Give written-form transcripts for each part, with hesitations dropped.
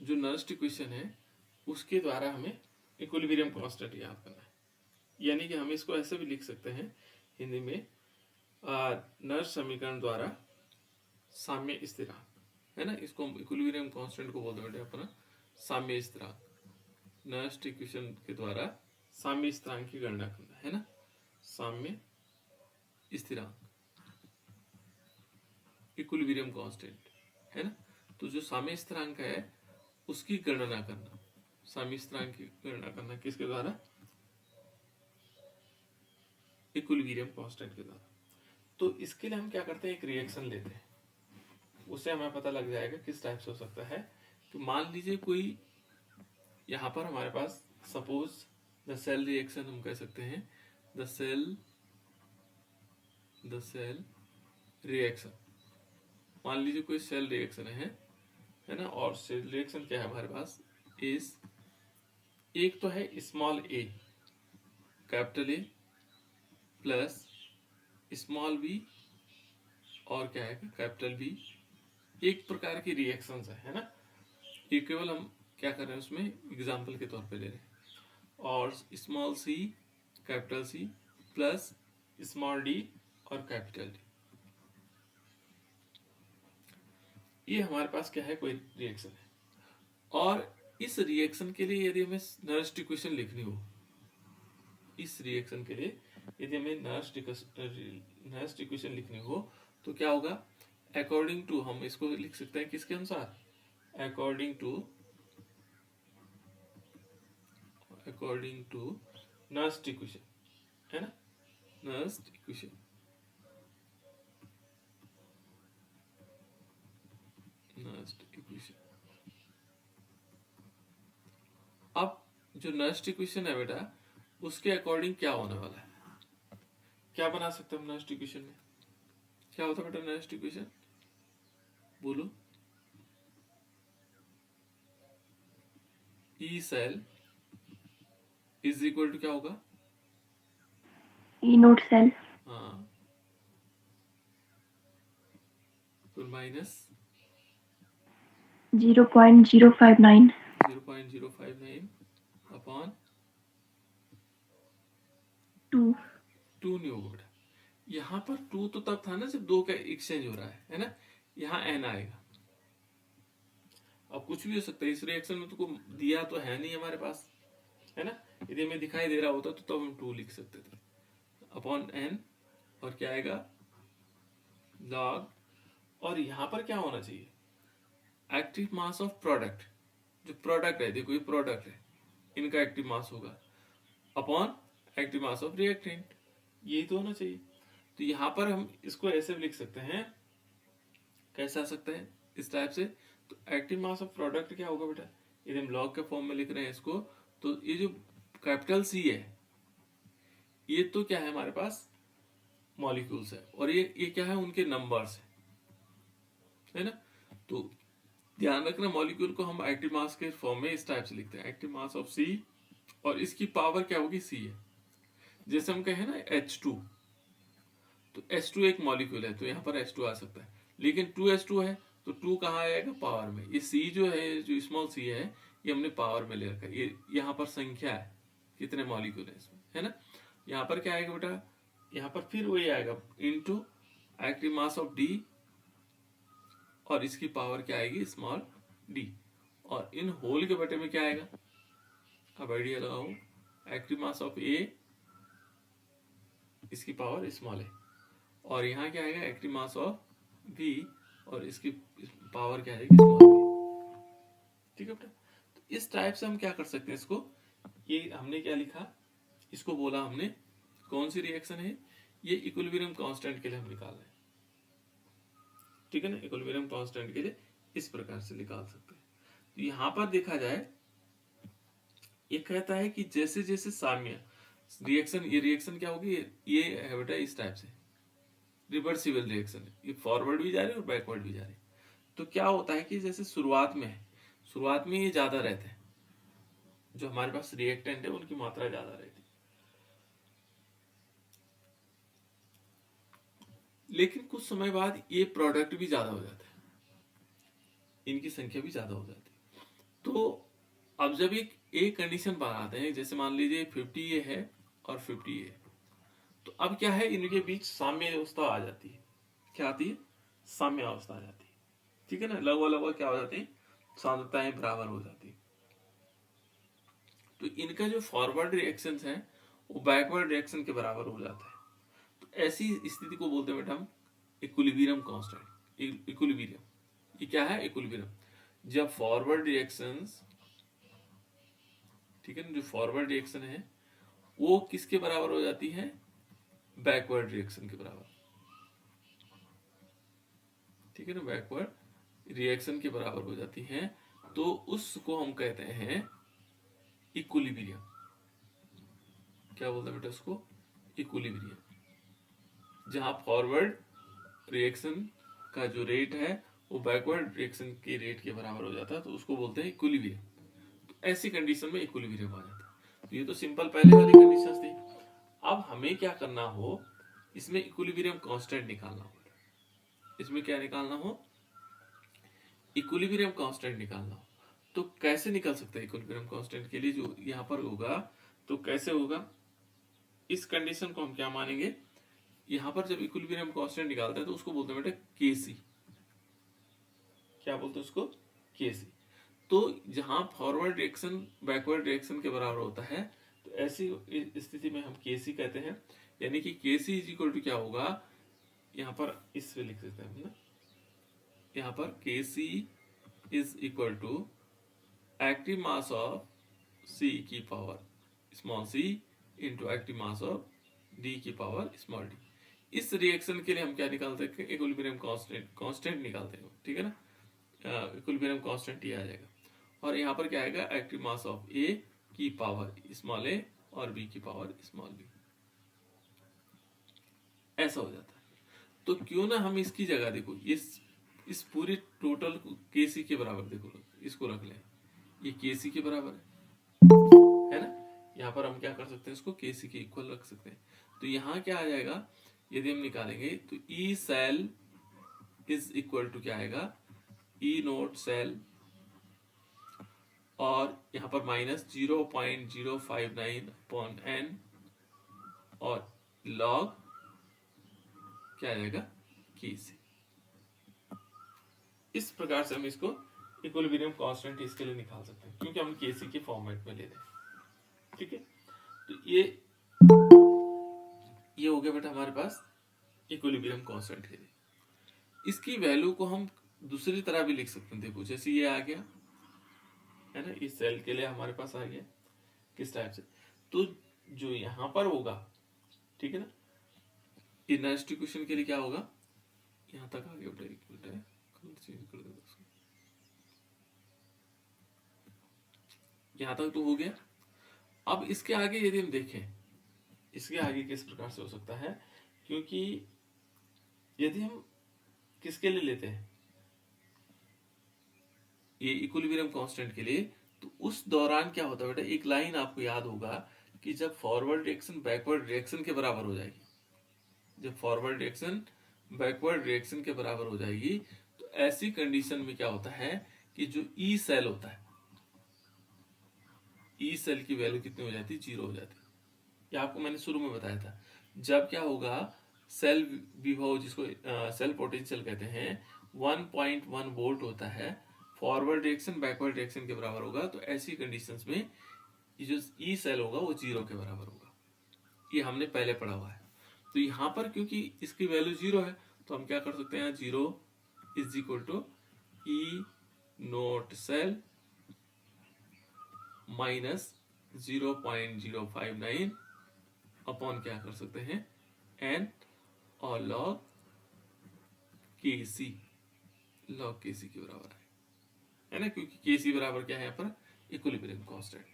जो Nernst equation है उसके द्वारा हमें इक्विलिब्रियम कांस्टेंट याद करना है। यानी कि हम इसको ऐसे भी लिख सकते हैं हिंदी में, नर्स्ट समीकरण द्वारा साम्य स्थिरांक, है ना, इसको हम इक्विलिब्रियम कांस्टेंट को बोलते हैं अपना साम्य स्थिरांक। नर्स्ट इक्वेशन के द्वारा साम्य स्थिरांक की गणना करना है ना, साम्य स्थिरांक इक्विलिब्रियम कांस्टेंट, है ना। तो जो साम्य स्थिरांक है उसकी गणना करना, साम्य स्थिरांक की गणना करना किसके द्वारा, इक्विलिब्रियम कांस्टेंट के द्वारा। तो इसके लिए हम क्या करते हैं, एक रिएक्शन लेते हैं, उससे हमें पता लग जाएगा किस टाइप से हो सकता है। तो मान लीजिए कोई यहाँ पर हमारे पास सपोज द सेल रिएक्शन हम कह सकते हैं, द सेल रिएक्शन। मान लीजिए कोई सेल रिएक्शन है ना, और सेल रिएक्शन क्या है हमारे पास, इस एक तो है small A, capital A plus small B और क्या है कैपिटल बी, एक प्रकार की रिएक्शंस है ना। ये केवल हम क्या कर रहे हैं उसमें एग्जांपल के तौर पे ले रहे हैं। और small c, capital c plus small d और कैपिटल डी, ये हमारे पास क्या है, कोई रिएक्शन है। और इस रिएक्शन के लिए यदि हमें नर्स्ट इक्वेशन लिखनी हो, इस रिएक्शन के लिए यदि हमें नर्स्ट इक्वेशन लिखनी हो तो क्या होगा, अकॉर्डिंग टू, हम इसको लिख सकते हैं किसके अनुसार, अकॉर्डिंग टू नर्स्ट इक्वेशन, है ना, नर्स्ट इक्वेशन। अब जो नर्स्ट इक्वेशन है बेटा, उसके अकॉर्डिंग क्या होने वाला है, क्या बना सकते हैं हम नर्स्ट इक्वेशन में, क्या होता है बेटा नर्स्ट इक्वेशन, बोलो। E cell is equal to क्या होगा, ई नोट सेल, हाँ, फिर माइनस 0.059 अपॉन 2 नहीं होगा बेटा। यहाँ पर 2 तो तब था ना जब 2 का एक्सचेंज हो रहा है ना, यहाँ n आएगा। अब कुछ भी हो सकता है, इस रिएक्शन में तो दिया तो है नहीं हमारे पास, है ना। यदि हमें दिखाई दे रहा होता तो तब हम 2 लिख सकते थे, अपॉन n, और क्या आएगा log, और यहाँ पर क्या होना चाहिए, एक्टिव मास ऑफ प्रोडक्ट, जो प्रोडक्ट है, देखो ये प्रोडक्ट है, इनका एक्टिव मास होगा upon active mass of reactant, यही तो होना चाहिए। तो यहाँ पर हम इसको ऐसे भी लिख सकते हैं, कैसे आ सकते हैं इस टाइप से, तो एक्टिव मास ऑफ प्रोडक्ट क्या होगा बेटा, यदि हम लॉग के फॉर्म में लिख रहे हैं इसको, तो ये जो कैपिटल सी है ये तो क्या है हमारे पास मॉलिक्यूल्स है, और ये क्या है उनके नंबर्स है ना। तो ध्यान रखना, मॉलिक्यूल को हम एक्टिव मास के फॉर्म में इस टाइप से लिखते हैं, एक्टिव मास ऑफ सी, और इसकी पावर क्या होगी, सी है। जैसे हम कहें ना H2, तो H2 एक मॉलिक्यूल है तो यहाँ पर H2 आ सकता है, लेकिन 2H2 है तो 2 कहाँ आएगा, पावर में। ये C जो है, जो स्मॉल सी है, ये हमने पावर में ले रखा है, ये यहाँ पर संख्या है कितने मॉलिक्यूल है इसमें, है ना। यहाँ पर क्या आएगा बेटा, यहाँ पर फिर वही आएगा into active mass of D, और इसकी पावर क्या आएगी, स्मॉल d, और इन होल के बटे में क्या आएगा, अब आइडिया लगाओ, एक्टिव मास ऑफ A, इसकी पावर स्मॉल है, और यहाँ क्या आएगा एक्टिव मास ऑफ B, और इसकी पावर क्या आएगी, स्मॉल b। ठीक है बेटा। तो इस टाइप से हम क्या कर सकते हैं इसको, ये हमने क्या लिखा, इसको बोला हमने कौन सी रिएक्शन है, ये इक्विलिब्रियम कांस्टेंट के लिए हम निकाल रहे हैं, ठीक है ना। इक्विलिब्रियम कांस्टेंट के लिए इस प्रकार से निकाल सकते हैं। तो यहां पर देखा जाए, ये कहता है कि जैसे जैसे साम्य रिएक्शन, ये रिएक्शन क्या होगी, ये है बेटा इस टाइप से रिवर्सिबल रिएक्शन है, ये फॉरवर्ड भी जा रही है और बैकवर्ड भी जा रही है। तो क्या होता है कि जैसे शुरुआत में ये ज्यादा रहते हैं, जो हमारे पास रिएक्टेंट है उनकी मात्रा ज्यादा रहती है, लेकिन कुछ समय बाद ये प्रोडक्ट भी ज्यादा हो जाता है, इनकी संख्या भी ज्यादा हो जाती है। तो अब जब एक कंडीशन बनाते हैं, जैसे मान लीजिए 50 ये है और 50 ये है, तो अब क्या है, इनके बीच साम्य अवस्था आ जाती है। क्या आती है? साम्य अवस्था आ जाती है। ठीक है ना, लगभग लगभग क्या हो जाती है, सांद्रताएं बराबर हो जाती है। तो इनका जो फॉरवर्ड रिएक्शन है वो बैकवर्ड रिएक्शन के बराबर हो जाता है। तो ऐसी स्थिति को बोलते हैं बेटा हम इक्विलिब्रियम कांस्टेंट। इक्विलिब्रियम, ये क्या है? इक्विलिब्रियम। जब फॉरवर्ड रिएक्शंस, ठीक है ना, जो फॉरवर्ड रिएक्शन है वो किसके बराबर हो जाती है? बैकवर्ड रिएक्शन के बराबर। ठीक है ना, बैकवर्ड रिएक्शन के बराबर हो जाती है, तो उसको हम कहते हैं इक्विलिब्रियम। क्या बोलते हैं बेटा उसको? इक्विलिब्रियम। जहां फॉरवर्ड रिएक्शन का जो रेट है वो बैकवर्ड रिएक्शन के रेट के बराबर हो जाता है, तो उसको बोलते हैं इक्विलिब्रियम। तो ऐसी कंडीशन में इक्विलिब्रियम आ जाता है। तो ये तो सिंपल पहले वाली कंडीशंस थी। अब हमें क्या करना हो, इसमें इक्विलिब्रियम कांस्टेंट निकालना हो। इसमें क्या निकालना हो? इक्विलिब्रियम कांस्टेंट निकालना हो। तो कैसे निकल सकता है इक्विलिब्रियम कांस्टेंट के लिए? जो यहाँ पर होगा तो कैसे होगा, इस कंडीशन को हम क्या मानेंगे, यहाँ पर जब इक्विलिब्रियम कांस्टेंट निकालते हैं तो उसको बोलते हैं बेटा केसी। क्या बोलते हैं उसको? केसी। तो जहां फॉरवर्ड रिएक्शन बैकवर्ड रिएक्शन के बराबर होता है, तो ऐसी स्थिति में हम केसी कहते हैं। यानी कि केसी इज इक्वल टू क्या होगा, यहाँ पर इससे लिख सकते हैं ना, यहाँ पर K c is equal to active mass of c की power small c into active mass of d की पावर स्मॉल डी। इस रिएक्शन के लिए हम क्या निकालते हैं? इक्विलिब्रियम कांस्टेंट निकालते हैं। ठीक है ना, इक्विलिब्रियम कांस्टेंट ये आ जाएगा। और यहाँ पर क्या आएगा? एक्टिव मास ऑफ ए की पावर स्मॉल ए और बी की पावर स्मॉल बी। ऐसा हो जाता है। तो क्यों ना हम इसकी जगह देखो, इस पूरे टोटल केसी के बराबर देखो, इसको रख लें, ये केसी के बराबर है ना। यहाँ पर हम क्या कर सकते हैं, इसको केसी के इक्वल रख सकते हैं। तो यहाँ क्या आ जाएगा, यदि हम निकालेंगे तो E cell is equal to क्या आएगा, ई नोट सेल, और यहाँ पर माइनस 0.059 अपॉन एन, और लॉग क्या आ जाएगा, केसी। इस प्रकार से हम इसको इक्विलिब्रियम कांस्टेंट इसके लिए निकाल सकते हैं, क्योंकि हम केसी के फॉर्मेट में ले रहे हैं। ठीक है, तो ये हो गया बेटा हमारे पास इक्विलिब्रियम कांस्टेंट के लिए। इसकी वैल्यू को हम दूसरी तरह भी लिख सकते हैं। देखो जैसे ये आ गया है ना, इस सेल के लिए हमारे पास आ गया किस टाइप से, तो जो यहां पर होगा, ठीक है ना, इनर्स्ट इक्वेशन के लिए क्या होगा, यहां तक आ गया बेटा, एक मिनट है, चेंज कर देता उसको, यहां तक तो हो गया। अब इसके आगे यदि हम देखें, इसके आगे किस प्रकार से हो सकता है, क्योंकि यदि हम किसके लिए लेते हैं ये इक्विलिब्रियम कांस्टेंट के लिए, तो उस दौरान क्या होता है बेटा, एक लाइन आपको याद होगा कि जब फॉरवर्ड रिएक्शन बैकवर्ड रिएक्शन के बराबर हो जाएगी, जब फॉरवर्ड रिएक्शन बैकवर्ड रिएक्शन के बराबर हो जाएगी, तो ऐसी कंडीशन में क्या होता है कि जो ई सेल होता है, ई सेल की वैल्यू कितनी हो जाती है, 0 हो जाती है। ये आपको मैंने शुरू में बताया था। जब क्या होगा, सेल विभव, जिसको सेल पोटेंशियल कहते हैं, 1.1 वोल्ट होता है, फॉरवर्ड रिएक्शन बैकवर्ड रिएक्शन के बराबर होगा, तो ऐसी कंडीशंस में ये जो ई सेल होगा वो 0 के बराबर होगा। ये हमने पहले पढ़ा हुआ है। तो यहाँ पर क्योंकि इसकी वैल्यू 0 है, तो हम क्या कर सकते हैं, 0 is equal to E nought cell minus 0.059 upon क्या कर सकते हैं, एन, और लॉग केसी, लॉग केसी के बराबर है ना, क्योंकि केसी बराबर क्या है यहाँ पर, इक्विलिब्रियम कांस्टेंट।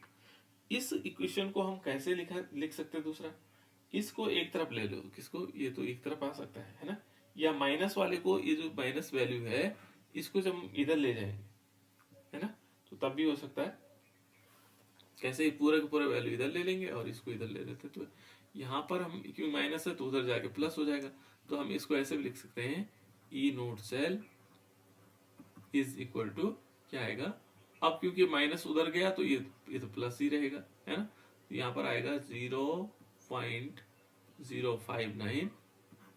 इस इक्वेशन को हम कैसे लिख सकते हैं, दूसरा, इसको एक तरफ ले लो, किसको, ये तो एक तरफ आ सकता है ना, या माइनस वाले को, ये जो माइनस वैल्यू है इसको जब हम इधर ले जाएंगे, है ना, तो तब भी हो सकता है। कैसे, पूरे के पूरे वैल्यू इधर ले लेंगे और इसको इधर ले लेते, तो यहाँ पर हम क्यों माइनस है तो उधर जाके प्लस हो जाएगा, तो हम इसको ऐसे भी लिख सकते हैं, E nought cell is equal to क्या आएगा, अब क्योंकि माइनस उधर गया तो ये तो प्लस ही रहेगा, है ना। तो यहाँ पर आएगा 0.059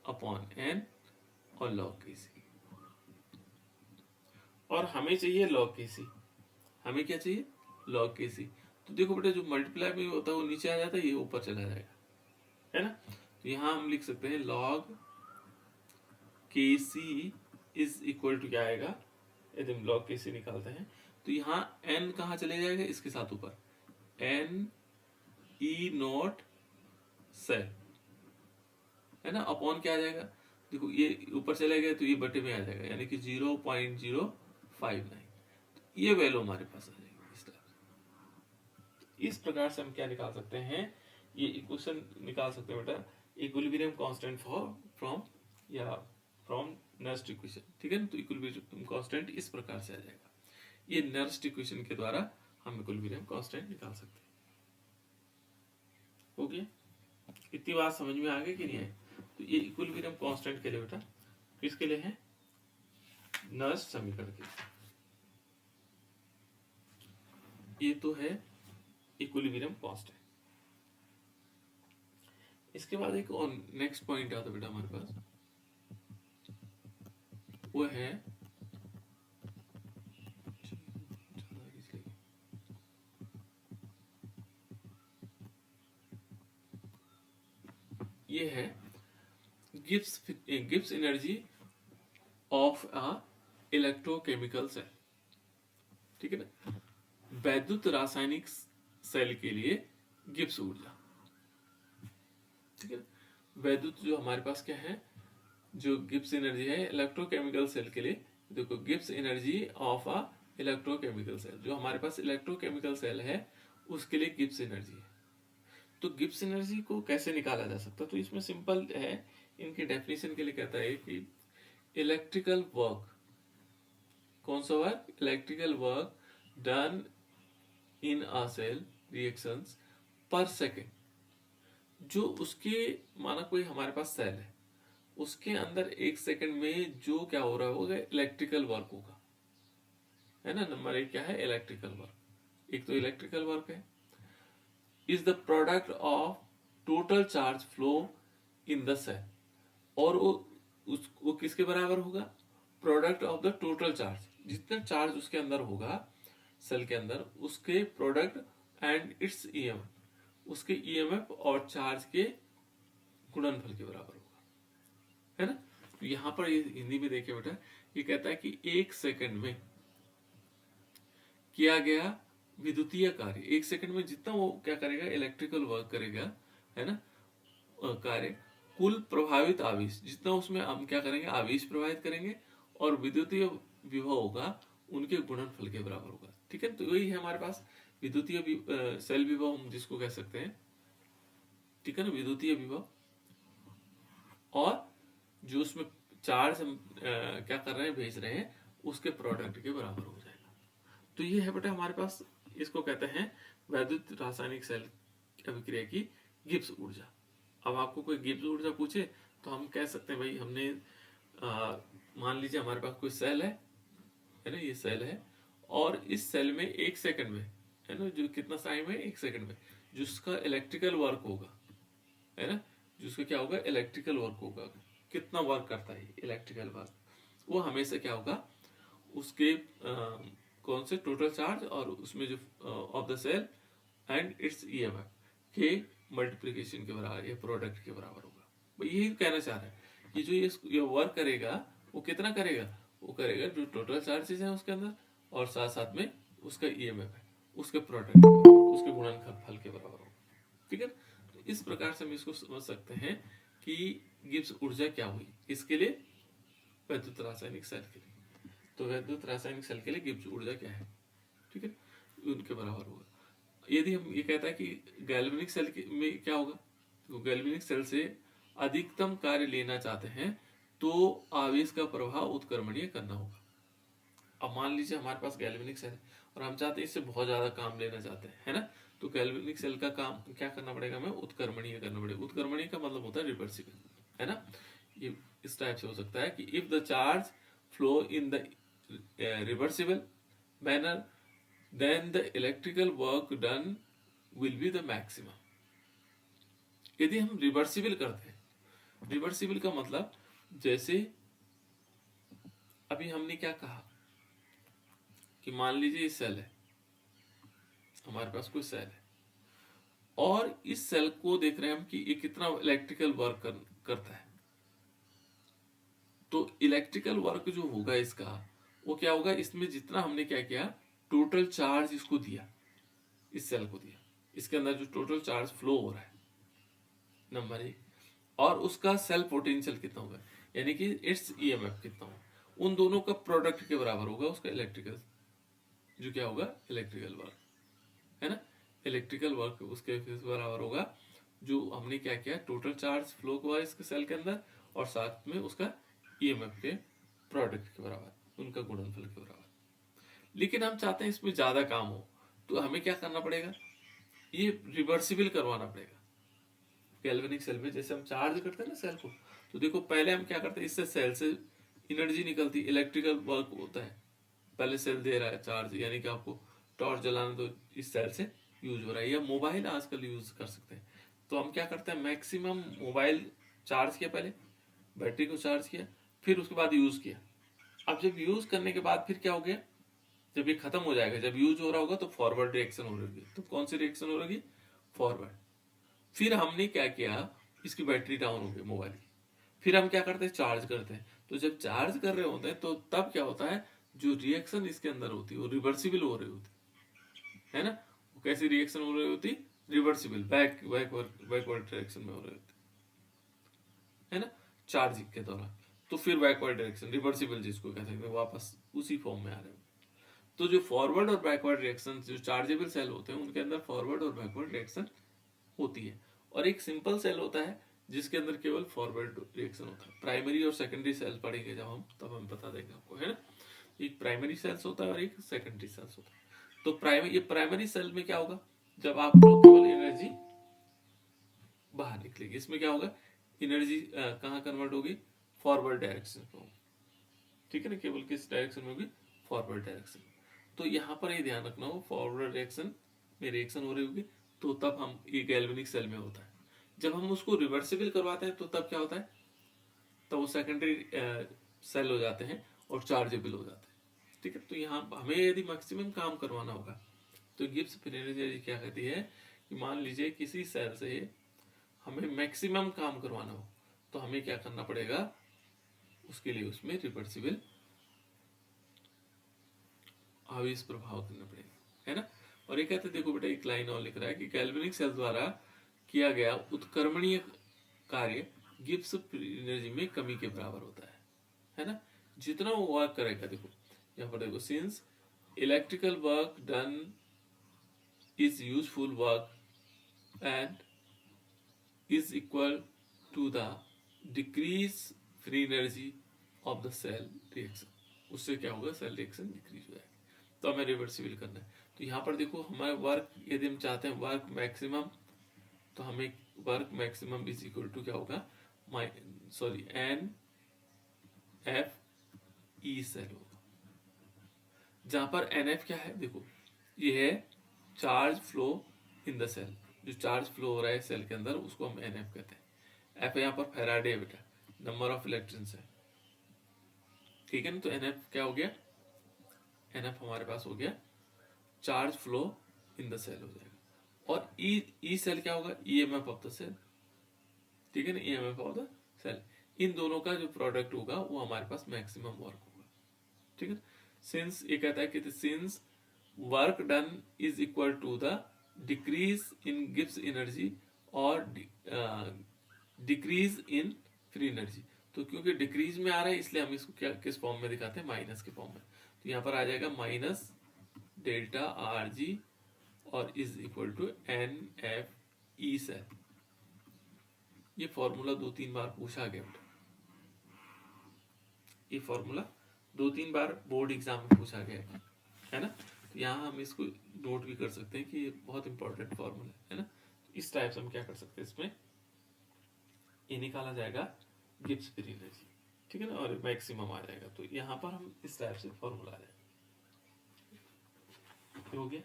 अपॉन n और log Kc। और हमें चाहिए log Kc, हमें क्या चाहिए log Kc। तो देखो बेटा जो मल्टीप्लाई में होता है वो नीचे आ जाता है, ये ऊपर चला जाएगा, है ना। तो यहाँ हम लिख सकते हैं log Kc is equal to क्या आएगा, यदि हम log Kc निकालते हैं तो यहाँ n कहाँ चले जाएगा, इसके साथ ऊपर n e नॉट सेल, है ना, अपॉन क्या आ जाएगा, देखो ये ऊपर चले गए तो ये बटे में आ जाएगा, यानी कि 0.059, ये वैल्यू हमारे पास आ जाएगी इस तरह से। इस प्रकार से हम क्या निकाल सकते हैं, ये इक्वेशन निकाल सकते हैं बेटा, इक्विलिब्रियम कांस्टेंट फ्रॉम या फ्रॉम नर्स्ट इक्वेशन, ठीक है ना। तो इक्विलिब्रियम कांस्टेंट इस प्रकार से आ जाएगा, ये नर्स्ट इक्वेशन के द्वारा हम इक्विलिब्रियम कांस्टेंट निकाल सकते हैं। ओके, इतनी बात समझ में आ गई कि नहीं है। तो ये इक्विलिब्रियम कांस्टेंट के लिए बेटा किसके लिए है, नर्स्ट समीकरण के लिए, ये तो है इक्विलिब्रियम कांस्टेंट। इसके बाद एक और नेक्स्ट पॉइंट आता बेटा हमारे पास, वो है ये है Gibbs energy of a electrochemical cell, ठीक है ना। वैद्युत रासायनिक सेल के लिए गिब्स ऊर्जा, ठीक है ना। वैद्युत जो हमारे पास क्या है, जो गिब्स एनर्जी है इलेक्ट्रोकेमिकल सेल के लिए, देखो Gibbs energy of a electrochemical cell, जो हमारे पास इलेक्ट्रोकेमिकल सेल है उसके लिए गिब्स एनर्जी है। तो गिब्स एनर्जी को कैसे निकाला जा सकता है, तो इसमें सिंपल है, इनके डेफिनेशन के लिए कहता है कि इलेक्ट्रिकल वर्क, कौन सा work, electrical work done in a cell reactions per second, जो उसके, माना कोई हमारे पास सेल है, उसके अंदर एक सेकंड में जो क्या हो रहा होगा, इलेक्ट्रिकल वर्क होगा, है ना। नंबर एक क्या है, इलेक्ट्रिकल वर्क, एक तो इलेक्ट्रिकल वर्क है, is the product of total charge flow in the cell, और वो किसके बराबर होगा, product of the total charge, जितना चार्ज उसके अंदर होगा सेल के अंदर, उसके प्रोडक्ट एंड इट्स ईएमएफ, उसके ईएमएफ और चार्ज के गुणनफल के बराबर होगा, है ना। तो यहां पर ये हिंदी में देखिए बेटा, ये कहता है कि एक सेकंड में किया गया विद्युतीय कार्य, एक सेकंड में जितना वो क्या करेगा, इलेक्ट्रिकल वर्क करेगा, है ना, कार्य, कुल प्रभावित आवेश, जितना उसमें हम क्या करेंगे, आवेश प्रभावित करेंगे, और विद्युतीय विभव होगा उनके गुणनफल के बराबर होगा, ठीक है। तो यही है हमारे पास विद्युतीय सेल विभव हम जिसको कह सकते हैं, ठीक है ना, विद्युतीय विभव, और जो उसमें चार्ज हम क्या कर रहे हैं, भेज रहे हैं, उसके प्रोडक्ट के बराबर हो जाएगा। तो ये है बेटा हमारे पास, इसको कहते हैं वैद्युत रासायनिक सेल अभिक्रिया की गिब्स ऊर्जा। अब आपको कोई गिब्स ऊर्जा पूछे तो हम कह सकते हैं भाई, हमने मान लीजिए हमारे पास कोई सेल है ना, ये सेल है, और इस सेल में एक सेकंड में, है ना, जो कितना टाइम है, एक सेकंड में, जिसका इलेक्ट्रिकल वर्क होगा, है ना, जिसका क्या होगा, इलेक्ट्रिकल वर्क होगा, कितना वर्क करता है इलेक्ट्रिकल वर्क, वो हमेशा क्या होगा, उसके कौन से टोटल चार्ज और उसमें जो of the cell and its EMF के मल्टीप्लिकेशन के बराबर या प्रोडक्ट के बराबर होगा। भाई यही कहना चाह रहा है कि जो ये वर्क करेगा वो कितना करेगा, वो करेगा जो टोटल चार्जेस हैं उसके अंदर, और साथ साथ में उसका ईएमएफ है, उसके प्रोडक्ट के बराबर, उसके गुणनफल के बराबर होगा, ठीक है। तो इस प्रकार से हम इसको समझ सकते हैं कि गिब्स ऊर्जा क्या हुई, इसके लिए वैद्युत रासायनिक सेल के लिए, तो वैद्युत रासायनिक सेल के लिए गिब्स ऊर्जा क्या है, ठीक है, उनके बराबर होगा। यदि हम ये कहता है कि गैल्वेनिक सेल में क्या होगा, तो गैल्वेनिक सेल से अधिकतम कार्य लेना चाहते हैं तो आवेश का प्रभाव उत्क्रमणीय करना होगा। अब मान लीजिए हमारे पास गैल्वेनिक सेल है और हम चाहते हैं इससे बहुत ज्यादा काम लेना चाहते हैं, है ना, तो गैल्वेनिक सेल का काम क्या करना पड़ेगा, हमें उत्क्रमणीय करना पड़ेगा। उत्क्रमणीय का मतलब होता है रिवर्सिबल, है ना। ये इस टाइप से हो सकता है कि if the charge flow in the reversible manner then the electrical work done will be the maximum. यदि हम रिवर्सिबल करते हैं, रिवर्सिबल का मतलब जैसे अभी हमने क्या कहा कि मान लीजिए ये सेल है, हमारे पास कोई सेल है और इस सेल को देख रहे हैं हम कि ये कितना इलेक्ट्रिकल वर्क करता है। तो इलेक्ट्रिकल वर्क जो होगा इसका वो क्या होगा, इसमें जितना हमने क्या किया, टोटल चार्ज इसको दिया, इस सेल को दिया, इसके अंदर जो टोटल चार्ज फ्लो हो रहा है नंबर 1, और उसका सेल पोटेंशियल कितना होगा, यानी कि इट्स ईएमएफ कितना होगा, उन दोनों का प्रोडक्ट के बराबर होगा उसका इलेक्ट्रिकल, जो क्या होगा इलेक्ट्रिकल वर्क, है ना। इलेक्ट्रिकल वर्क उसके बराबर होगा जो हमने क्या किया, टोटल चार्ज फ्लो हुआ इसके सेल के अंदर और साथ में उसका ईएमएफ के प्रोडक्ट के बराबर, उनका गुणनफल के बराबर। लेकिन हम चाहते हैं इसमें ज्यादा काम हो, तो हमें क्या करना पड़ेगा, ये रिवर्सिबल करवाना पड़ेगा। गैल्वेनिक सेल में जैसे हम चार्ज करते हैं ना सेल को, तो देखो पहले हम क्या करते हैं, इससे सेल से एनर्जी निकलती, इलेक्ट्रिकल वर्क होता है, पहले सेल दे रहा है चार्ज, यानी कि आपको टॉर्च जलाना तो इस सेल से यूज हो रहा है, या मोबाइल आजकल यूज कर सकते हैं। तो हम क्या करते हैं, मैक्सिमम मोबाइल चार्ज किया, पहले बैटरी को चार्ज किया, फिर उसके बाद यूज किया। अब जब यूज करने के बाद फिर क्या हो गया, जब ये खत्म हो जाएगा, जब यूज हो रहा होगा तो फॉरवर्ड रिएक्शन हो रही है। तो कौन सी रिएक्शन हो रही, फॉरवर्ड। फिर हमने क्या किया, इसकी बैटरी डाउन हो गई मोबाइल की, फिर हम क्या करते हैं, चार्ज करते हैं। तो जब चार्ज कर रहे होते हैं तो तब क्या होता है, जो रिएक्शन इसके अंदर होती है वो रिवर्सिबल हो रही होती है ना। वो कैसी रिएक्शन हो रही होती, रिवर्सिबल, बैकवर्ड डायरेक्शन में हो रही होती है ना, चार्जिंग के दौरान। तो फिर बैकवर्ड डायरेक्शन, रिवर्सिबल जिसको कहते हैं, वापस उसी फॉर्म में आ रहे हो। तो जो फॉरवर्ड और बैकवर्ड रिएक्शन, जो चार्जेबल सेल होते हैं उनके अंदर फॉरवर्ड और बैकवर्ड रिएक्शन होती है। और एक सिंपल सेल होता है जिसके अंदर केवल फॉरवर्ड रिएक्शन होता है। प्राइमरी और सेकेंडरी सेल पढ़ेंगे जब हम, तब हम बता देंगे आपको, है ना। एक प्राइमरी सेल्स होता है और एक सेकेंडरी सेल्स होता है। तो प्राइमरी सेल में क्या होगा, जब आपको केवल एनर्जी बाहर निकलेगी, इसमें क्या होगा, एनर्जी कहाँ कन्वर्ट होगी, फॉरवर्ड डायरेक्शन में होगी, ठीक है ना। केवल किस डायरेक्शन में होगी, फॉरवर्ड डायरेक्शन। तो यहाँ पर ये ध्यान रखना हो, फॉरवर्ड डायरेक्शन में रिएक्शन हो रही होगी, तो तब हम, ये गैल्वेनिक सेल में होता है। जब हम उसको रिवर्सिबल करवाते हैं तो तब क्या होता है, तब वो सेकेंडरी सेल हो जाते हैं और चार्जेबल हो जाते हैं, ठीक है। तो यहाँ हमें यदि मैक्सिमम काम करवाना होगा तो गिब्स फ्री एनर्जी क्या कहती है कि मान लीजिए किसी सेल से हमें मैक्सिमम काम करवाना हो तो हमें क्या करना पड़ेगा, उसके लिए उसमें रिवर्सिबल आवेश प्रभाव करना पड़ेगा, है ना। और ये कहते देखो बेटा, एक लाइन और लिख रहा है कि गैल्वेनिक सेल द्वारा किया गया उत्क्रमणीय कार्य गिब्स एनर्जी में कमी के बराबर होता है ना। जितना वो वर्क करेगा, देखो यहाँ पर देखो, since electrical work done is useful work and is equal to the decrease free energy of the cell reaction, उससे क्या होगा, सेल रिएक्शन डिक्रीज हो जाएगा। तो हमें रिवर्सिबल करना है। तो यहाँ पर देखो, हमारे वर्क यदि हम चाहते हैं वर्क मैक्सिमम, तो हमें work maximum is equal to क्या होगा, एन एफ ई सेल होगा, जहां पर एन एफ क्या है, देखो ये है charge flow in the cell, जो चार्ज फ्लो हो रहा है सेल के अंदर उसको हम एन एफ कहते हैं। एफ यहाँ पर फैराडे है बेटा, नंबर ऑफ इलेक्ट्रॉन्स है, ठीक है ना। तो एन एफ क्या हो गया, एन एफ हमारे पास हो गया charge flow in the cell हो जाएगा। और ई सेल क्या होगा, ईएमएफ ऑफ द सेल, ठीक है ना, ईएमएफ ऑफ द सेल। इन दोनों का जो प्रोडक्ट होगा वो हमारे पास मैक्सिमम वर्क होगा, ठीक है। सिंस ये कहता है कि since work done is equal to the decrease in Gibbs energy और डिक्रीज इन फ्री एनर्जी। तो क्योंकि डिक्रीज में आ रहा है इसलिए हम इसको क्या, किस फॉर्म में दिखाते हैं, माइनस के फॉर्म में। तो यहाँ पर आ जाएगा माइनस डेल्टा आर जी और is equal to n F E cell. ये फॉर्मूला 2-3 बार पूछा गया बेटा, ये फॉर्मूला 2-3 बार बोर्ड एग्जाम में पूछा गया है ना। तो यहाँ हम इसको नोट भी कर सकते हैं कि ये बहुत इंपॉर्टेंट फॉर्मूला है ना। इस टाइप से हम क्या कर सकते हैं, इसमें ये निकाला जाएगा गिब्स फ्री एनर्जी, ठीक है ना, और मैक्सिमम आ जाएगा। तो यहाँ पर हम इस टाइप से फॉर्मूला आ जाएगा। ये हो गया।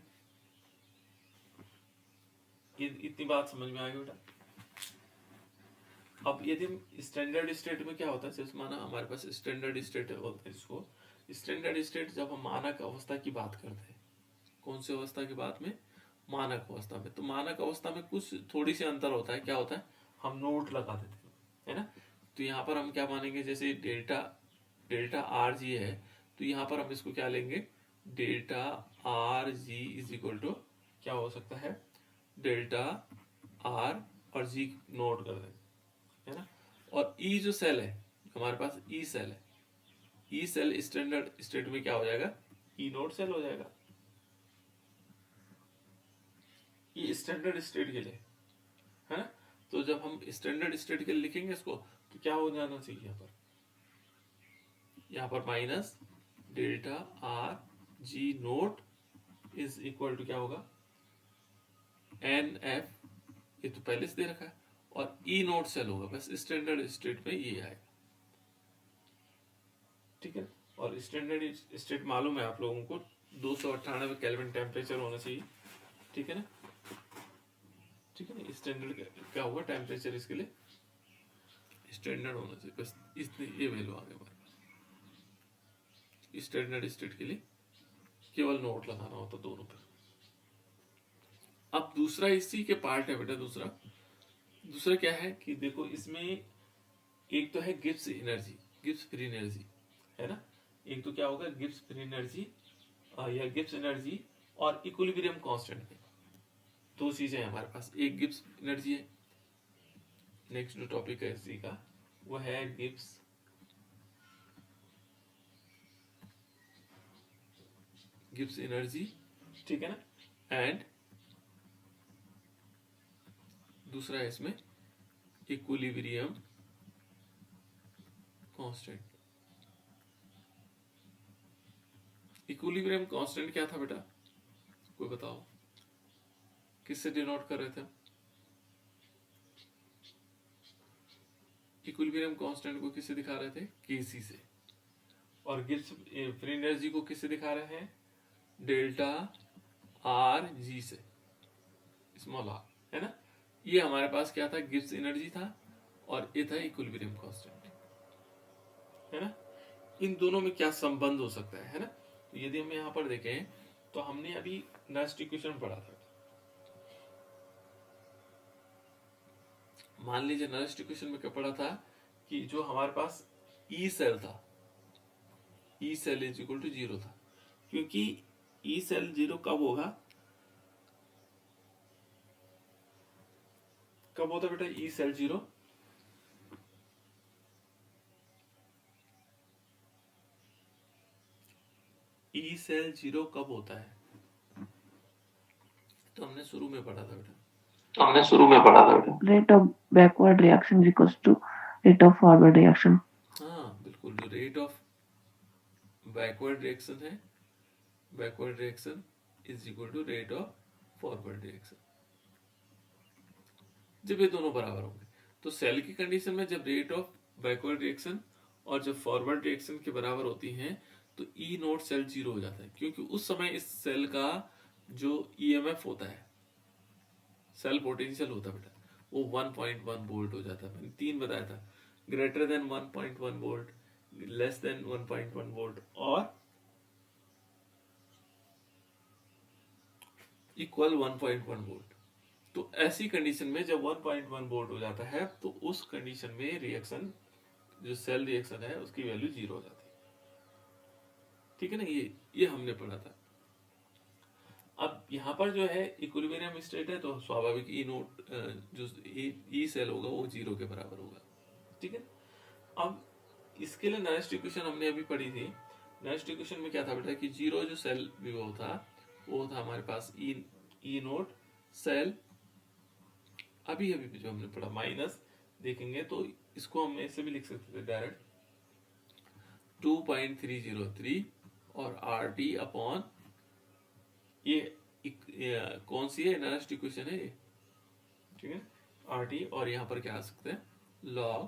ये इतनी बात समझ में आ गई बेटा। अब यदि हम स्टैंडर्ड स्टेट में क्या होता है, जैसे माना हमारे पास स्टैंडर्ड स्टेट बोलते हैं इसको। स्टैंडर्ड स्टेट जब हम मानक अवस्था की बात करते हैं, कौन सी अवस्था की बात में, मानक अवस्था में। तो मानक अवस्था में कुछ थोड़ी सी अंतर होता है, क्या होता है, हम नोट लगा देते हैं, है ना। तो यहाँ पर हम क्या मानेंगे, जैसे डेल्टा डेल्टा आर जी है, तो यहाँ पर हम इसको क्या लेंगे, delta r G is equal to क्या हो सकता है, डेल्टा आर और जी नोट कर देंगे, है ना। और ई जो सेल है हमारे पास, ई सेल है, ई सेल स्टैंडर्ड स्टेट में क्या हो जाएगा, ई नोट सेल हो जाएगा। ये स्टैंडर्ड स्टेट के लिए है ना। तो जब हम स्टैंडर्ड स्टेट के लिए लिखेंगे इसको, तो क्या हो जाना चाहिए यहाँ पर minus delta r G nought is equal to क्या होगा, एन एफ, ये तो पहले से दे रखा है, और ई नोट सेल होगा, बस स्टैंडर्ड स्टेट में ये आएगा, ठीक है। और स्टैंडर्ड स्टेट मालूम है आप लोगों को, 298 केल्विन टेम्परेचर होना चाहिए, ठीक है ना, ठीक है ना। स्टैंडर्ड क्या होगा टेम्परेचर, इसके लिए स्टैंडर्ड होना चाहिए, बस इतनी ये वैल्यू आ गया हमारे पास। स्टैंडर्ड स्टेट के लिए केवल नोट लगाना होता दोनों पे। अब दूसरा इसी के पार्ट है बेटा, दूसरा क्या है कि देखो इसमें एक तो है Gibbs energy, Gibbs free energy, है ना। एक तो क्या होगा, गिब्स फ्री एनर्जी या गिब्स एनर्जी और इक्विलिब्रियम कांस्टेंट में, दो चीजें हैं हमारे पास। एक गिब्स एनर्जी है, नेक्स्ट जो टॉपिक है इसी का वो है गिब्स एनर्जी, ठीक है ना। एंड दूसरा है इसमें इक्विलिब्रियम कांस्टेंट। इक्विलिब्रियम कांस्टेंट क्या था बेटा, कोई बताओ, किससे डिनोट कर रहे थे। इक्विलिब्रियम कांस्टेंट को किससे दिखा रहे थे, केसी से। और गिब्स फ्री एनर्जी को किससे दिखा रहे हैं, डेल्टा आर जी से, स्मॉल आर, है ना। ये हमारे पास क्या था, गिब्स एनर्जी था, और ये था इक्विलिब्रियम कांस्टेंट, है ना। इन दोनों में क्या संबंध हो सकता है ना। तो यदि हम यहाँ पर देखें तो हमने अभी नेक्स्ट इक्वेशन पढ़ा था, मान लीजिए नेक्स्ट इक्वेशन में क्या पढ़ा था कि जो हमारे पास ई सेल था, E cell is equal to 0 था, क्योंकि ई सेल 0 कब होगा, कब होता बेटा ई सेल 0, ई सेल 0 कब होता है, तो हमने शुरू में पढ़ा था बेटा, Rate of backward reaction is equals to rate of forward reaction. हाँ बिल्कुल, जो रेट ऑफ बैकवर्ड रिएक्शन है, backward reaction is equal to rate of forward reaction, जब ये दोनों बराबर होंगे। तो सेल की कंडीशन में जब रेट ऑफ बैकवर्ड रिएक्शन और जब फॉरवर्ड रिएक्शन के बराबर होती हैं, तो ई नोट सेल 0 हो जाता है, क्योंकि उस समय इस सेल का जो ईएमएफ होता है, सेल पोटेंशियल होता है बेटा, वो 1.1 वोल्ट हो जाता है। मैंने 3 बताया था, greater than 1.1 volt, less than 1.1 volt और इक्वल 1.1 वोल्ट। तो ऐसी कंडीशन में जब 1.1 वोल्ट हो जाता है, तो उस कंडीशन में रिएक्शन, जो सेल रिएक्शन है उसकी वैल्यू 0 हो जाती है, ठीक है ना। ये हमने पढ़ा था। अब यहाँ पर जो है इक्विलिब्रियम स्टेट है, तो स्वाभाविक ई नोट जो ई सेल होगा वो 0 के बराबर होगा, ठीक है। अब इसके लिए नेक्स्ट इक्वेशन हमने अभी पढ़ी थी। नेक्स्ट इक्वेशन में क्या था बेटा कि 0 जो सेल विभव था वो था हमारे पास ई नोट सेल, अभी अभी जो हमने पढ़ा माइनस, देखेंगे तो इसको हम ऐसे भी लिख सकते थे डायरेक्ट 2.303 और आर टी अपॉन ये कौन सी है, नेक्स्ट इक्वेशन है ये, ठीक है, आर टी, और यहाँ पर क्या आ सकते हैं, लॉग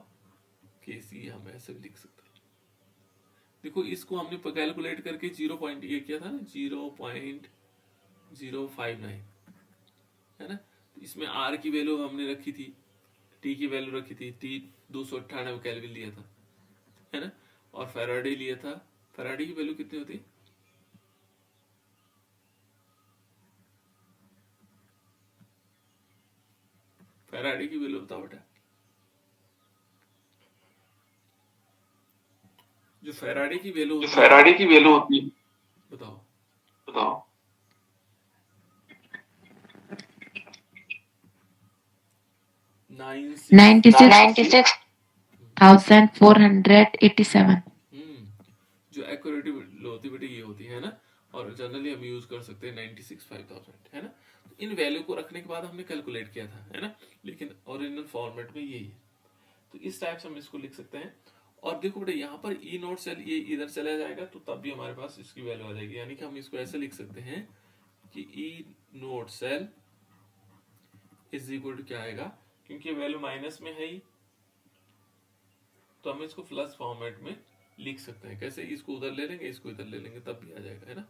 के सी, हम ऐसे भी लिख सकते हैं। देखो इसको हमने कैलकुलेट करके 0. ये किया था ना, 0.0 059 है ना। तो इसमें आर की वैल्यू हमने रखी थी, टी की वैल्यू रखी थी, टी 298 केल्विन लिया था, है ना। और फैराडे लिया था, फैराडे की वैल्यू कितनी होती? फैराडे की वैल्यू बताओ बेटा। जो फैराडे की वैल्यू होती है, फैराडे की वैल्यू होती है, बताओ। बताओ। 96,487. जो एक्यूरेटी होती बेटे ये होती है ना। और जनरली हम यूज कर सकते हैं 96,500, है ना। तो इन वैल्यू को रखने के बाद हमने कैलकुलेट किया था, है ना। लेकिन ओरिजिनल फॉर्मेट में यही है। तो इस टाइप से हम इसको लिख सकते हैं। और देखो बेटा यहाँ पर ई नोट सेल ये इधर चला जाएगा, तो तब भी हमारे पास इसकी वैल्यू आ जाएगी। यानी कि हम इसको ऐसे लिख सकते हैं कि E nought cell is equal to क्या आएगा, क्योंकि वैल्यू माइनस में है ही, तो हम इसको प्लस फॉर्मेट में लिख सकते हैं। कैसे? इसको उधर ले लेंगे, इसको इधर ले लेंगे, तब भी आ जाएगा, है ना।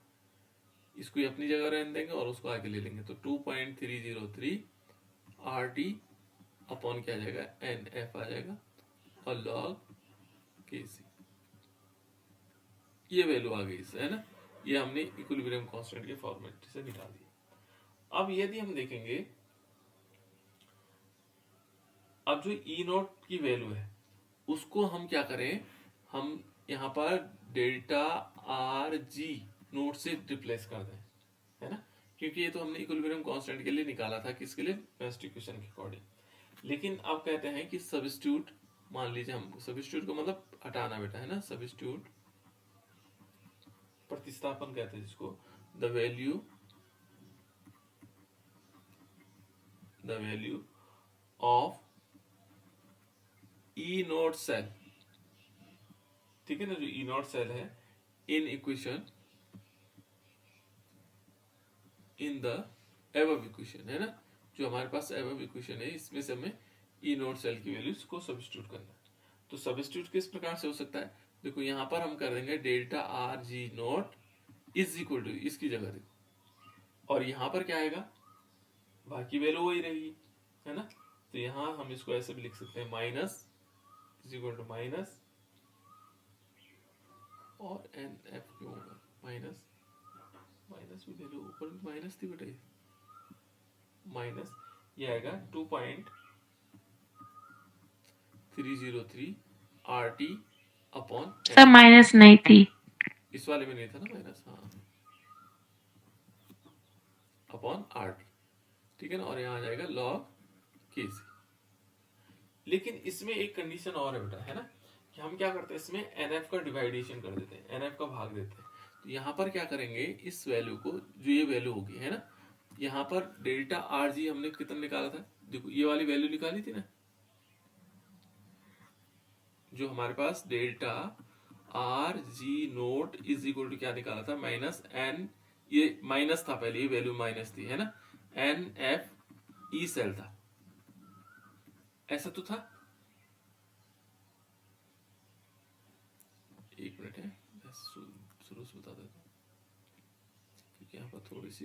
इसको ही अपनी जगह रहने देंगे और उसको आगे ले लेंगे, तो 2.303 आर टी अपॉन क्या आ जाएगा, एन एफ आ जाएगा, और लॉग के सी, ये वैल्यू आ गई इससे, है ना। ये हमने इक्विलिब्रियम कांस्टेंट के फॉर्मेट से निकाल दिया। अब यदि हम देखेंगे, अब जो ई नोट की वैल्यू है उसको हम क्या करें, हम यहाँ पर डेल्टा आर जी नोट से रिप्लेस कर दें, है ना। क्योंकि ये तो हमने इक्विलिब्रियम कांस्टेंट के लिए निकाला था, किसके लिए? बेस्ट इक्वेशन के अकॉर्डिंग। लेकिन अब कहते हैं कि सब्स्टिट्यूट, मान लीजिए हम सब्स्टिट्यूट को मतलब हटाना बेटा, है ना। सब्स्टिट्यूट प्रतिस्थापन कहते हैं जिसको, the value of E nought cell, ठीक है ना। जो ई नोट सेल है in equation, in the above equation, है ना। जो हमारे पास एबव इक्वेशन है इसमें से हमें ई नोट सेल की वैल्यूज को सब्स्टिट्यूट करना है। तो सब्स्टिट्यूट किस प्रकार से हो सकता है? देखो यहाँ पर हम कर देंगे delta r G nought is equal to, इसकी जगह देखो, और यहाँ पर क्या आएगा, बाकी वैल्यू वही रहेगी, है ना। तो यहाँ हम इसको ऐसे भी लिख सकते हैं, minus is equal to minus, और एन एफ क्यों होगा माइनस, माइनस भी वैल्यू ऊपर भी माइनस थी बेटा, माइनस ये आएगा 2.303 R T upon, sir minus नहीं थी, इस वाले में नहीं था ना माइनस, हाँ, अपॉन आर टी, ठीक है ना। और यहाँ आ जाएगा लॉग के सी। लेकिन इसमें एक कंडीशन और है बेटा, है ना, कि हम क्या करते हैं, इसमें एनएफ का डिवाइडेशन कर देते हैं, एनएफ का भाग देते हैं। तो यहाँ पर क्या करेंगे, इस वैल्यू को, जो ये वैल्यू होगी, है ना, यहाँ पर डेल्टा आर जी हमने कितना निकाला था, देखो ये वाली वैल्यू निकाली थी ना, जो हमारे पास delta r G nought is equal to क्या निकाला था, माइनस एन, ये माइनस था पहले, ये वैल्यू माइनस थी, है ना, एन एफ ई सेल था, ऐसा तो था। एक मिनट है, मैं शुरू से बता देता हूँ, क्योंकि यहाँ पर थोड़ी सी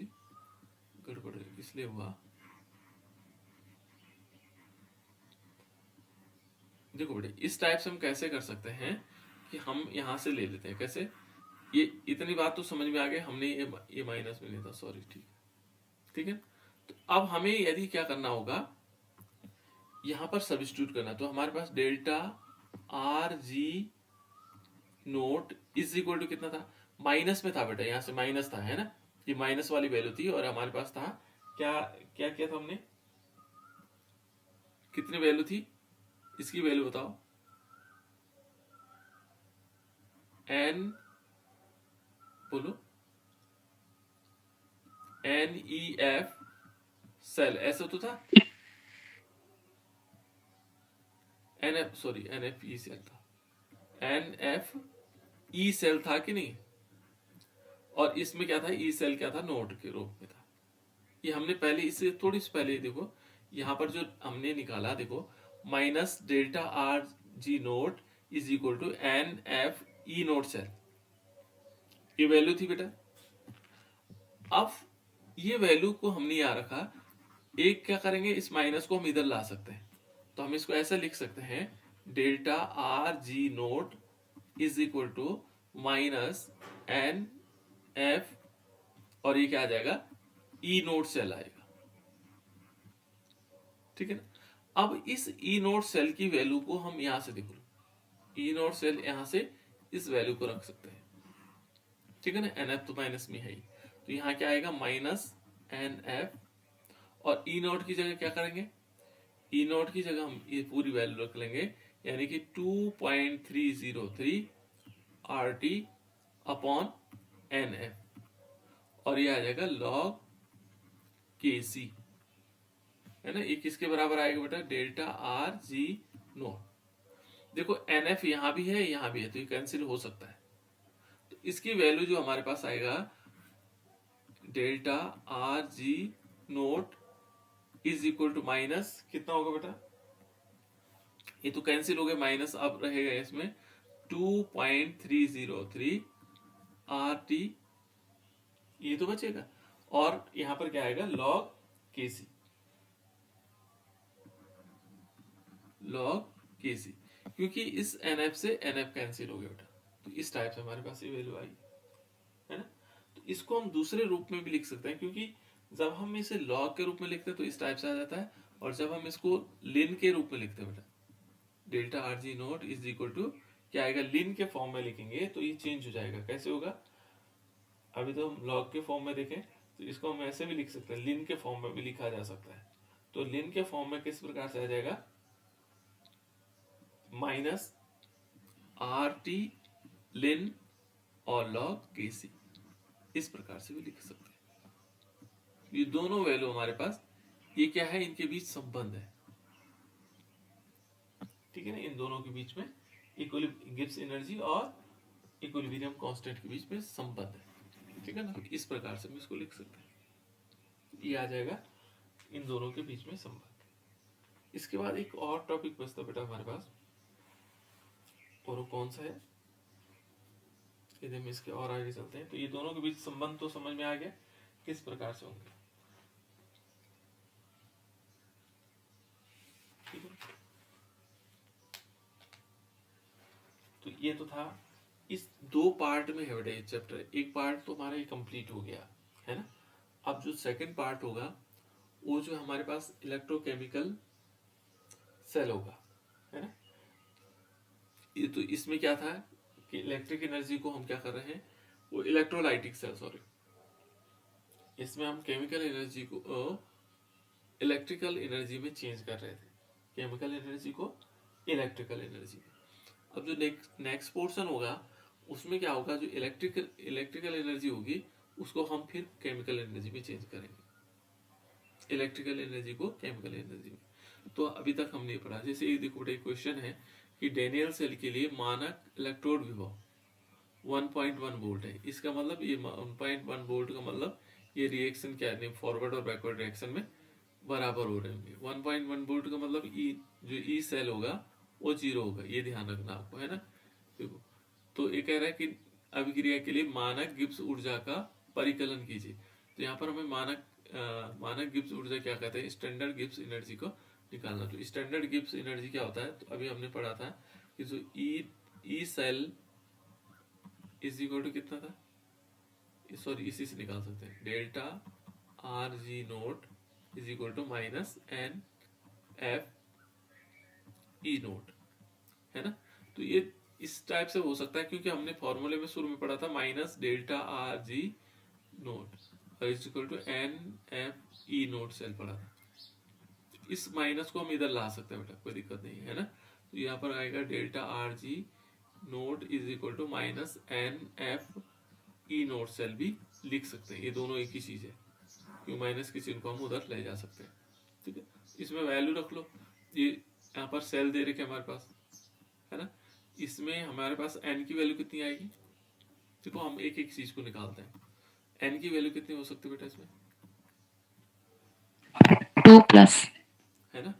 गड़बड़ इसलिए हुआ। देखो बेटे, इस टाइप से हम कैसे कर सकते हैं कि हम यहां से ले लेते हैं, कैसे, ये इतनी बात तो समझ में आ गई, हमने ये माइनस में लिया था, सॉरी, ठीक है। तो अब हमें यदि क्या करना होगा, यहां पर सब्स्टिट्यूट करना, तो हमारे पास delta r G nought is equal to कितना था, माइनस में था बेटा, यहां से माइनस था, है ना, ये माइनस वाली वैल्यू थी, और हमारे पास था क्या, क्या किया था हमने, कितनी वैल्यू थी इसकी, वैल्यू बताओ, एन, बोलो, एन ई एफ सेल, ऐसा तो था, n F, sorry, n F E cell था, एन एफ ई सेल था कि नहीं, और इसमें क्या था, ई सेल क्या था, नोट के रूप में था। ये हमने पहले, इससे थोड़ी सी पहले देखो, यहां पर जो हमने निकाला, देखो, minus delta r G nought is equal to n F E nought cell, ये वैल्यू थी बेटा। अब ये वैल्यू को हमने यहाँ रखा, एक क्या करेंगे, इस माइनस को हम इधर ला सकते हैं, तो हम इसको ऐसा लिख सकते हैं, delta r G nought is equal to minus n F, और ये क्या आ जाएगा, ई नोट सेल आएगा, ठीक है ना। अब इस ई नोट सेल की वैल्यू को हम यहां से देखो, ई नोट सेल यहां से इस वैल्यू को रख सकते हैं, ठीक है ना। एन एफ तो माइनस में है ही, तो यहाँ क्या आएगा, माइनस एन एफ, और ई नोट की जगह क्या करेंगे, ई नोट की जगह हम ये पूरी वैल्यू रख लेंगे, यानी कि 2.303 R T upon n F, और ये आ जाएगा लॉग के सी, है ना। ये किसके बराबर आएगा बेटा, डेल्टा आर जी नोट। देखो एन एफ यहां भी है, यहां भी है, तो ये कैंसिल हो सकता है, तो इसकी वैल्यू जो हमारे पास आएगा, delta r G nought is equal to minus कितना होगा बेटा, ये तो कैंसिल हो गया, माइनस अब रहेगा इसमें 2.303 आर टी, ये तो बचेगा, और यहां पर क्या आएगा, लॉग के सी, लॉग के सी, क्योंकि इस एन एफ से एन एफ कैंसिल हो गया बेटा, तो इस टाइप से हमारे पास ये वैल्यू आई, है ना। तो इसको हम दूसरे रूप में भी लिख सकते हैं, क्योंकि जब हम इसे लॉग के रूप में लिखते हैं तो इस टाइप से आ जाता है, और जब हम इसको लिन के रूप में लिखते हैं बेटा, delta r G nought is equal to क्या आएगा, लिन के फॉर्म में लिखेंगे तो ये चेंज हो जाएगा, कैसे होगा, अभी तो हम लॉग के फॉर्म में देखें, तो इसको हम ऐसे भी लिख सकते हैं, लिन के फॉर्म में भी लिखा जा सकता है, तो लिन के फॉर्म में किस प्रकार से आ जाएगा, माइनस आर टी लिन और लॉग के सी, इस प्रकार से भी लिख सकते हैं। ये दोनों वैल्यू हमारे पास, ये क्या है, इनके बीच संबंध है, ठीक है ना, इन दोनों के बीच में गिब्स एनर्जी और इक्विलिब्रियम कांस्टेंट के बीच में संबंध है, ठीक है ना। इस प्रकार से हम इसको लिख सकते हैं, ये आ जाएगा इन दोनों के बीच में संबंध। इसके बाद एक और टॉपिक बचता बेटा हमारे पास, और वो कौन सा है, यदि हम इसके और आगे चलते हैं, तो ये दोनों के बीच संबंध तो समझ में आ गया, किस प्रकार से होंगे, ठीक है। तो ये तो था, इस दो पार्ट में है बेटा ये चैप्टर, एक पार्ट तो हमारा ये कंप्लीट हो गया, है ना। अब जो सेकंड पार्ट होगा, वो जो हमारे पास इलेक्ट्रोकेमिकल सेल होगा, है ना। ये तो इसमें क्या था कि इलेक्ट्रिक एनर्जी को हम क्या कर रहे हैं, वो इलेक्ट्रोलाइटिक सेल, सॉरी, इसमें हम केमिकल एनर्जी को इलेक्ट्रिकल एनर्जी में चेंज कर रहे थे, केमिकल एनर्जी को इलेक्ट्रिकल एनर्जी में। अब जो नेक्स्ट पोर्शन होगा, उसमें क्या होगा, जो इलेक्ट्रिकल एनर्जी होगी उसको हम फिर केमिकल एनर्जी में चेंज करेंगे, इलेक्ट्रिकल एनर्जी को केमिकल एनर्जी में। तो अभी तक हमने पढ़ा, जैसे ये देखो बेटा क्वेश्चन है कि डेनियल सेल के लिए मानक इलेक्ट्रोड विभव 1.1 वोल्ट है, इसका मतलब ये 1.1 वोल्ट का मतलब ये रिएक्शन क्या है, फॉरवर्ड और बैकवर्ड रिएक्शन में बराबर हो रहे होंगे। 1.1 वोल्ट का मतलब ई, जो ई सेल होगा वो 0 होगा, ये ध्यान रखना आपको, है ना। देखो, तो ये कह रहा है कि अभिक्रिया के लिए मानक गिब्स ऊर्जा का परिकलन कीजिए, तो यहाँ पर हमें मानक गिब्स ऊर्जा क्या कहते हैं, स्टैंडर्ड गिब्स एनर्जी को निकालना। तो स्टैंडर्ड गिब्स एनर्जी क्या होता है, तो अभी हमने पढ़ा था कि जो E cell is equal to कितना था, सॉरी इसी से निकाल सकते हैं, delta r G nought is equal to minus n F E nought, है ना। तो ये इस टाइप से हो सकता है, क्योंकि हमने फॉर्मूले में शुरू में पढ़ा था minus delta r G nought is equal to n F E nought cell पढ़ा था, इस माइनस को हम इधर ला सकते हैं बेटा, कोई दिक्कत नहीं है ना। तो यहाँ पर आएगा delta r G nought is equal to minus n F E nought cell भी लिख सकते हैं, ये दोनों एक ही चीज है, क्योंकि माइनस की चिन्ह को हम उधर ले जा सकते हैं, ठीक है। इसमें वैल्यू रख लो, ये यहाँ पर सेल दे रखे हमारे पास, है ना। इसमें हमारे पास एन की वैल्यू कितनी आएगी, देखो हम एक एक चीज को निकालते हैं, एन की वैल्यू कितनी हो सकती है बेटा इसमें, 2+, है ना,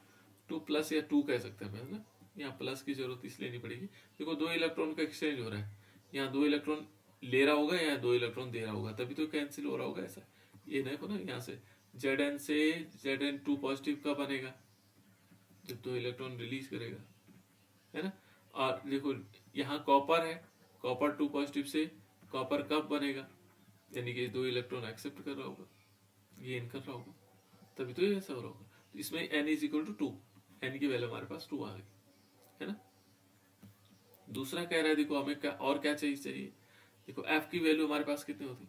2+ या 2 कह सकते हैं, है ना। यहाँ प्लस की जरूरत इसलिए नहीं पड़ेगी, देखो 2 इलेक्ट्रॉन का एक्सचेंज हो रहा है, यहाँ 2 इलेक्ट्रॉन ले रहा होगा या 2 इलेक्ट्रॉन दे रहा होगा, तभी तो कैंसिल हो रहा होगा ऐसा, ये देखो ना यहाँ से Zn से Zn2 पॉजिटिव कब बनेगा, जब 2 इलेक्ट्रॉन रिलीज करेगा, है ना। और देखो यहाँ कॉपर है, कॉपर 2 पॉजिटिव से कॉपर कब बनेगा, यानी कि 2 इलेक्ट्रॉन एक्सेप्ट कर रहा होगा, गेन कर रहा होगा, तभी तो ये ऐसा हो रहा होगा। तो इसमें n is equal to 2, n की वैल्यू हमारे पास 2 आ गई, है ना। दूसरा कह रहा है देखो हमें क्या और क्या चाहिए, देखो f की वैल्यू हमारे पास कितनी होती,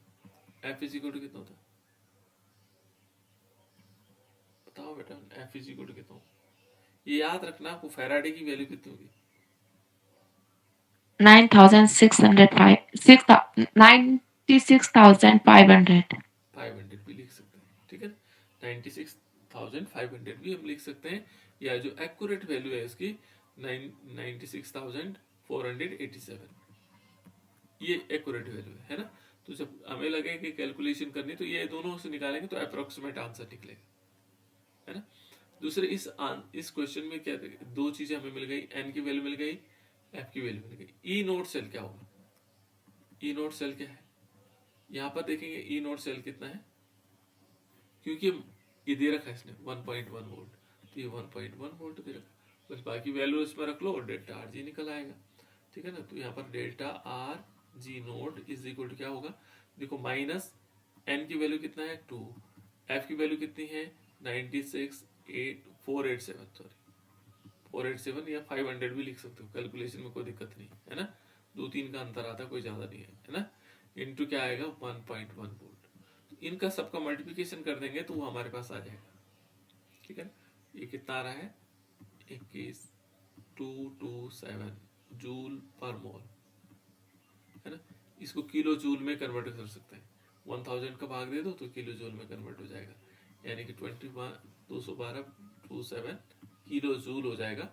f इज इक्वल टू कितना होता है, बताओ बेटा, f इज इक्वल टू कितना होता है, ये याद रखना आपको। फैराडे की वैल्यू कितनी होगी, 96,500 500 भी लिख सकते हैं, ठीक है ना, 96,500 भी हम लिख सकते हैं, या जो एक्यूरेट वैल्यू है इसकी 96,487, ये एक्यूरेट वैल्यू है ना। तो जब हमें लगे कि कैलकुलेशन करनी तो ये दोनों से निकालेंगे तो अप्रोक्सीमेट आंसर निकलेगा, है ना। दूसरे इस क्वेश्चन में क्या दो चीजें हमें मिल गई, एन की वैल्यू मिल गई, एफ की वैल्यू मिल गई। ई नोड सेल क्या होगा, ई नोड सेल क्या है, यहां पर देखेंगे ई नोड सेल कितना है, क्योंकि ये दे रखा है इसने 1.1 वोल्ट, तो ये 1.1 वोल्ट दे रखा, बस बाकी वैल्यू इसमें रख लो और डेल्टा आर जी निकल आएगा, ठीक है ना। तो यहाँ पर delta r G nought is equal to क्या होगा, देखो माइनस एन की वैल्यू कितना है 2, एफ की वैल्यू कितनी है 487 सॉरी 487 या 500 भी लिख सकते हो, कैलकुलेशन में कोई दिक्कत नहीं है ना, 2-3 का अंतर आता है, कोई ज्यादा नहीं है ना। इनटू क्या आएगा 1.1 वोल्ट, तो इनका सबका मल्टीप्लिकेशन कर देंगे तो वो हमारे पास आ जाएगा, ठीक है। ये कितना आ रहा है 21,227 जूल पर मोल, है ना। इसको किलो जूल में कन्वर्ट कर सकते हैं, 1000 का भाग दे दो तो किलो जूल में कन्वर्ट हो जाएगा, यानी कि 212.27 किलो जूल हो जाएगा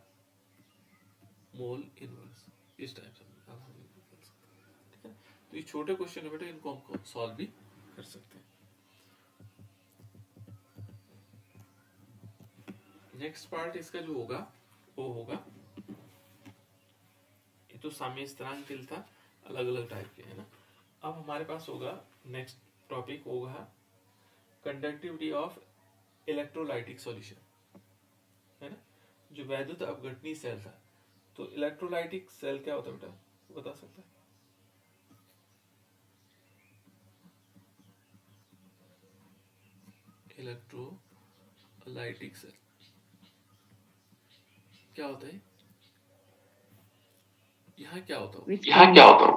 मोल इनवर्स, इस टाइप से आप हम लोग कर सकते हैं, ठीक है। तो ये छोटे क्वेश्चन है बेटा, इनको हम सॉल्व भी कर सकते हैं। नेक्स्ट पार्ट इसका जो होगा वो होगा, ये तो साम्य स्थिरांक था, अलग अलग टाइप के, है ना। अब हमारे पास होगा नेक्स्ट टॉपिक होगा कंडक्टिविटी ऑफ इलेक्ट्रोलाइटिक सॉल्यूशन, है ना। जो वैद्युत अपघटनी सेल था, तो इलेक्ट्रोलाइटिक सेल क्या होता है बेटा, बता सकता है, इलेक्ट्रोलाइटिक सेल क्या होता है, यहाँ क्या होता है, यहाँ क्या होता है,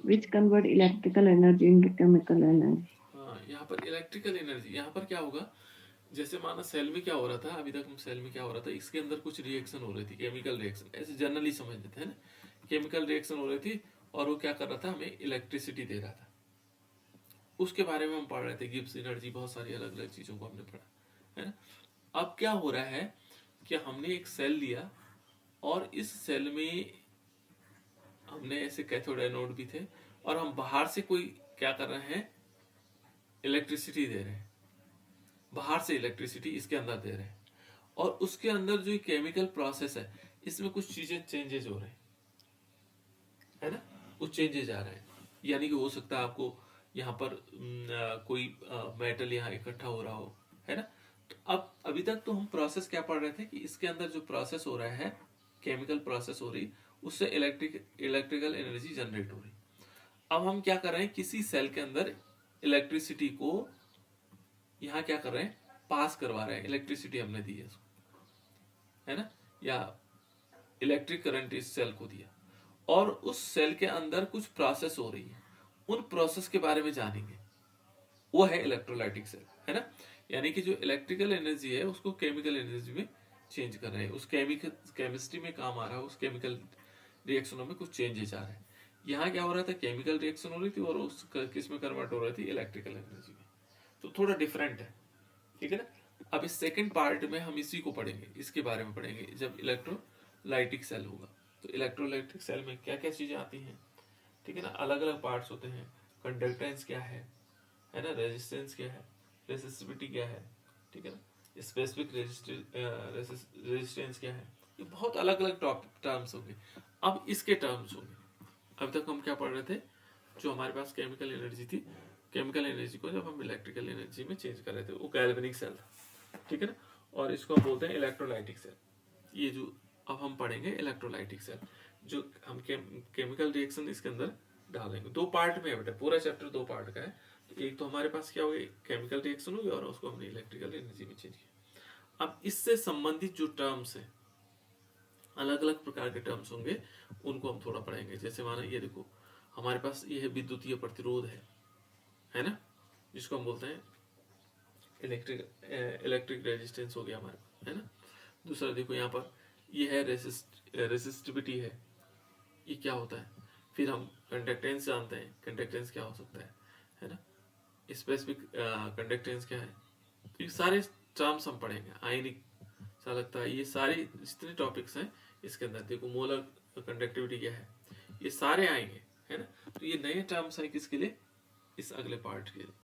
which convert electrical energy into chemical energy। हाँ, यहाँ पर इलेक्ट्रिकल एनर्जी, यहाँ पर क्या होगा, जैसे माना सेल में क्या हो रहा था, अभी तक हम सेल में क्या हो रहा था, इसके अंदर कुछ रिएक्शन हो रही थी, केमिकल रिएक्शन, ऐसे जनरली समझ लेते हैं ना, केमिकल रिएक्शन हो रही थी और वो क्या कर रहा था, हमें इलेक्ट्रिसिटी दे रहा था, उसके बारे में हम पढ़ रहे थे, गिब्स एनर्जी, बहुत सारी अलग अलग चीजों को हमने पढ़ा, है ना। अब क्या हो रहा है कि हमने एक सेल लिया और इस सेल में हमने ऐसे कैथोड एनोड भी थे, और हम बाहर से कोई क्या कर रहे हैं, इलेक्ट्रिसिटी दे रहे हैं, बाहर से इलेक्ट्रिसिटी इसके अंदर दे रहे हैं, और उसके अंदर जो केमिकल प्रोसेस है इसमें कुछ चीजें चेंजेस हो रहे हैं, है ना, कुछ चेंजेस आ रहे हैं, यानी कि हो सकता है आपको यहाँ पर कोई मेटल यहाँ इकट्ठा हो रहा हो, है ना। तो अब अभी तक तो हम प्रोसेस क्या पढ़ रहे थे कि इसके अंदर जो प्रोसेस हो रहा है, केमिकल प्रोसेस हो रही, उससे इलेक्ट्रिकल एनर्जी जनरेट हो रही। अब हम क्या कर रहे हैं, किसी सेल के अंदर इलेक्ट्रिसिटी को यहाँ क्या कर रहे हैं, पास करवा रहे हैं, इलेक्ट्रिसिटी हमने दी है इसको, है ना, या इलेक्ट्रिक करंट इस सेल को दिया, और उस सेल के अंदर कुछ प्रोसेस हो रही है, उन प्रोसेस के बारे में जानेंगे, वो है इलेक्ट्रोलाइटिक सेल, है ना। यानी कि जो इलेक्ट्रिकल एनर्जी है उसको केमिकल एनर्जी में चेंज कर रहे हैं, उस केमिस्ट्री में काम आ रहा है, उस केमिकल रिएक्शनों में कुछ चेंजेस आ रहे हैं। यहाँ क्या हो रहा था, केमिकल रिएक्शन हो रही थी और उस किस में कन्वर्ट हो रही थी, इलेक्ट्रिकल एनर्जी में, तो थोड़ा डिफरेंट है, ठीक है ना। अब इस सेकंड पार्ट में हम इसी को पढ़ेंगे, इसके बारे में पढ़ेंगे, जब इलेक्ट्रोलाइटिक सेल होगा तो इलेक्ट्रोलाइटिक सेल में क्या क्या चीजें आती हैं, ठीक है ना, अलग अलग पार्ट्स होते हैं, कंडक्टेंस क्या है ना, रेजिस्टेंस क्या है, रेसिस्टिविटी क्या है, ठीक है ना, स्पेसिफिक रेजिस्टेंस क्या है, ये बहुत अलग अलग टर्म्स होंगे। अब इसके टर्म्स होंगे, अब तक हम क्या पढ़ रहे थे, जो हमारे पास केमिकल एनर्जी थी, केमिकल एनर्जी को जब हम इलेक्ट्रिकल एनर्जी में चेंज कर रहे थे, वो गैल्वेनिक सेल था, ठीक है ना। और इसको हम बोलते हैं इलेक्ट्रोलाइटिक सेल। ये जो अब हम पढ़ेंगे इलेक्ट्रोलाइटिक सेल, जो हम केमिकल रिएक्शन इसके अंदर डालेंगे। 2 पार्ट में है बेटा, पूरा चैप्टर 2 पार्ट का है। तो एक तो हमारे पास क्या होगी, केमिकल रिएक्शन होगी, और उसको हमने इलेक्ट्रिकल एनर्जी में चेंज किया। अब इससे संबंधित जो टर्म्स है, अलग अलग प्रकार के टर्म्स होंगे, उनको हम थोड़ा पढ़ेंगे। जैसे माना ये देखो, हमारे पास ये है विद्युतीय प्रतिरोध है ना, जिसको हम बोलते हैं इलेक्ट्रिक रेजिस्टेंस हो गया हमारे पास, है ना। दूसरा देखो यहाँ पर ये है रेसिस्टिविटी है, ये क्या होता है। फिर हम कंडक्टेंस जानते हैं, कंडक्टेंस क्या हो सकता है ना। स्पेसिफिक कंडक्टेंस क्या है, तो ये सारे टर्म्स हम पढ़ेंगे। आयनिक चालकता, ये सारी जितने टॉपिक्स हैं इसके अंदर, देखो मोलर कंडक्टिविटी क्या है, ये सारे आएंगे, है ना। तो ये नए टर्म्स हैं किसके लिए, इस अगले पार्ट के लिए।